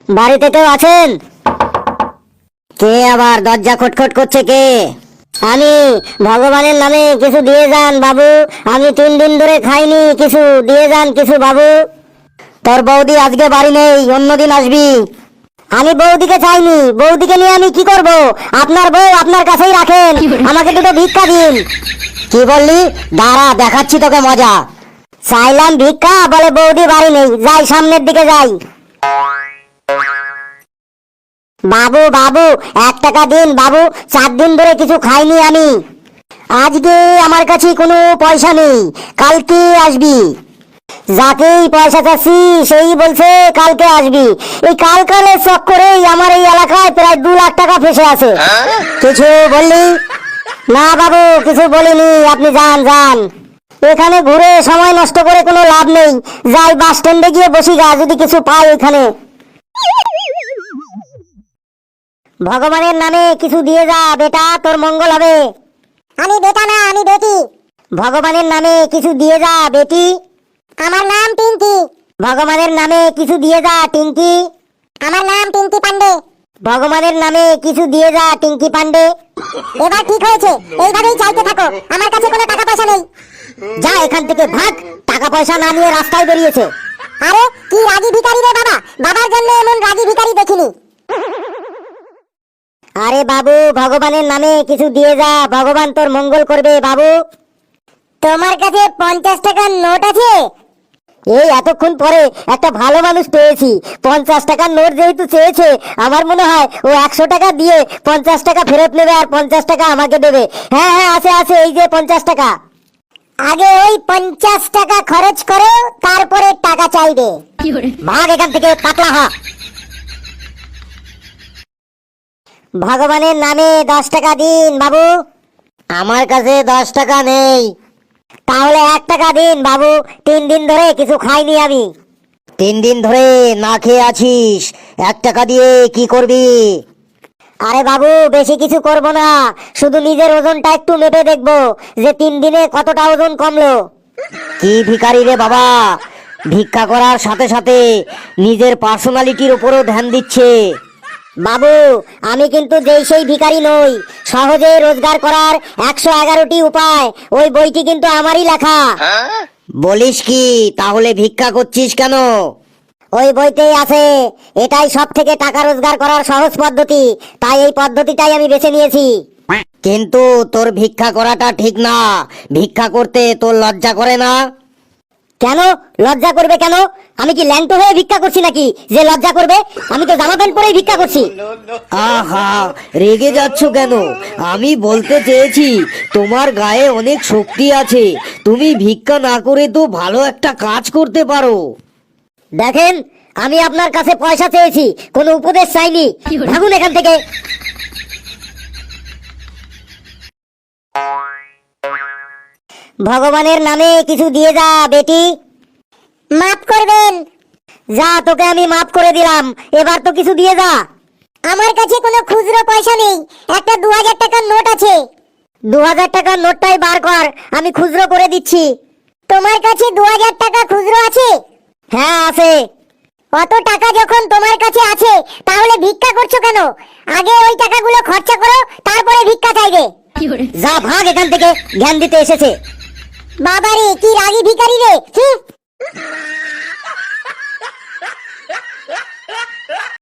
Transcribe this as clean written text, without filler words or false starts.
বাড়িতে কেউ আছেন? কে আবার দরজা খটখট করছে? কে? আমি। ভগবানের নামে কিছু দিয়ে যান বাবু, আমি 3 দিন ধরে খাইনি, কিছু দিয়ে যান কিছু বাবু। তোর বৌদি আজকে বাড়ি নেই, অন্যদিন আসবি। আমি বৌদিকে চাইনি, বৌদিকে নিয়ে আমি কি করব? আপনার বউ আপনার কাছেই রাখেন, আমাকে দুটো ভিক্ষা দিন। কি বললি? দাঁড়া দেখাচ্ছি তোকে মজা। চাইলাম ভিক্ষা, বলে বৌদি বাড়ি নেই, যাই সামনের দিকে যাই। বাবু বাবু 1 টাকা দিন বাবু, 4 দিন ধরে কিছু খাইনি আমি। আজকে আমার কাছে কোনো পয়সা নেই, কালকে আসবি। যাকেই পয়সা চাচ্ছি সেই বলছে কালকে আসবি। এই কালের চক্করেই আমার এই এলাকায় প্রায় 2 লাখ টাকা ফেসে আছে। কিছু বললি? না বাবু কিছু বলিনি, আপনি যান যান। এখানে ঘুরে সময় নষ্ট করে কোনো লাভ নেই, যাই বাস স্ট্যান্ডে গিয়ে বসি গা, যদি কিছু পাই এখানে। ভগবানের নামে কিছু দিয়ে যা বেটা, তোর মঙ্গল হবে। আমি বেটা না, আমি বেটি। ভগবানের নামে কিছু দিয়ে যা বেটি। আমার নাম টিঙ্কি। ভগবানের নামে কিছু দিয়ে যা টিঙ্কি। আমার নাম টিঙ্কি পান্ডে। ভগবানের নামে কিছু দিয়ে যা টিঙ্কি পান্ডে। এবার ঠিক হয়েছে, এইভাবেই চাইতে থাকো, আমার কাছে কোনো টাকা পয়সা নেই। যা এখান থেকে ভাগ, টাকা পয়সা না নিয়ে রাস্তায় বেরিয়েছে। আরে কি রাগী ভিখারি রে বাবা, বাবার জন্য এমন রাগী ভিখারি দেখিনি। আরে বাবু ভগবানের নামে কিছু দিয়ে যা, ভগবান তোর মঙ্গল করবে বাবু। তোমার কাছে 50 টাকার নোট আছে? এই এতক্ষণ পরে একটা ভালো মানুষ পেয়েছি। 50 টাকার নোট যেহেতু চেয়েছে, আমার মনে হয় ও 100 টাকা দিয়ে 50 টাকা ফেরত নেবে আর 50 টাকা আমাকে দেবে। হ্যাঁ হ্যাঁ আছে আছে, এই যে 50 টাকা। আগে ওই 50 টাকা খরচ করো, তারপরে টাকা চাইবে। ভাগ এখান থেকে পাতলা হ। ভগবানের নামে 10 টাকা দিন বাবু। আমার কাছে 10 টাকা নেই। তাহলে 1 টাকা দিন বাবু, 3 দিন ধরে কিছু খাইনি আমি। 3 দিন ধরে না খেয়ে আছিস, 1 টাকা দিয়ে কি করবি? আরে বাবু বেশি কিছু করব না, শুধু নিজের ওজনটা একটু মেপে দেখবো যে 3 দিনে কতটা ওজন কমলো। কি ভিখারি রে বাবা, ভিক্ষা করার সাথে সাথে নিজের পার্সোনালিটির উপরও ধ্যান দিচ্ছে। বাবু আমি কিন্তু যেই সেই ভিখারি নই, সহজে রোজগার করার 111টি উপায়, ওই বইটি কিন্তু আমারই লেখা। বলিস কি? তাহলে ভিক্ষা করছিস কেন? ওই বইতেই আছে, এটাই সব থেকে টাকা রোজগার করার সহজ পদ্ধতি, তাই এই পদ্ধতিটাই আমি বেছে নিয়েছি। কিন্তু তোর ভিক্ষা করাটা ঠিক না, ভিক্ষা করতে তোর লজ্জা করে না? কেন লজ্জা করবে কেন? আমি কি ল্যাংটো হয়ে ভিক্ষা করছি নাকি যে লজ্জা করবে? আমি তো জামা প্যান্ট পরেই ভিক্ষা করছি। আহা রেগে যাচ্ছ কেন? আমি বলতে চেয়েছি তোমার গায়ে অনেক শক্তি আছে, তুমি ভিক্ষা না করে তো ভালো একটা কাজ করতে পারো। দেখেন আমি আপনার কাছে পয়সা চেয়েছি, কোনো উপদেশ চাইনি, ভাগুন এখান থেকে। ভগবানের নামে কিছু দিয়ে যা বেটি। মাফ করবেন। যা তোকে আমি মাফ করে দিলাম, এবার তো কিছু দিয়ে যা। আমার কাছে কোনো খুচরো পয়সা নেই, একটা 2000 টাকার নোট আছে। 2000 টাকার নোটটাই বার কর, আমি খুচরো করে দিচ্ছি। তোমার কাছে 2000 টাকা খুচরো আছে? হ্যাঁ আছে। অত টাকা যখন তোমার কাছে আছে, তাহলে ভিক্ষা করছো কেন? আগে ওই টাকাগুলো খরচা করো, তারপরে ভিক্ষা চাইবে। যা ভাগ এখান থেকে, জ্ঞান দিতে এসেছে। বাবারে কি রাগী ভিখারি রে।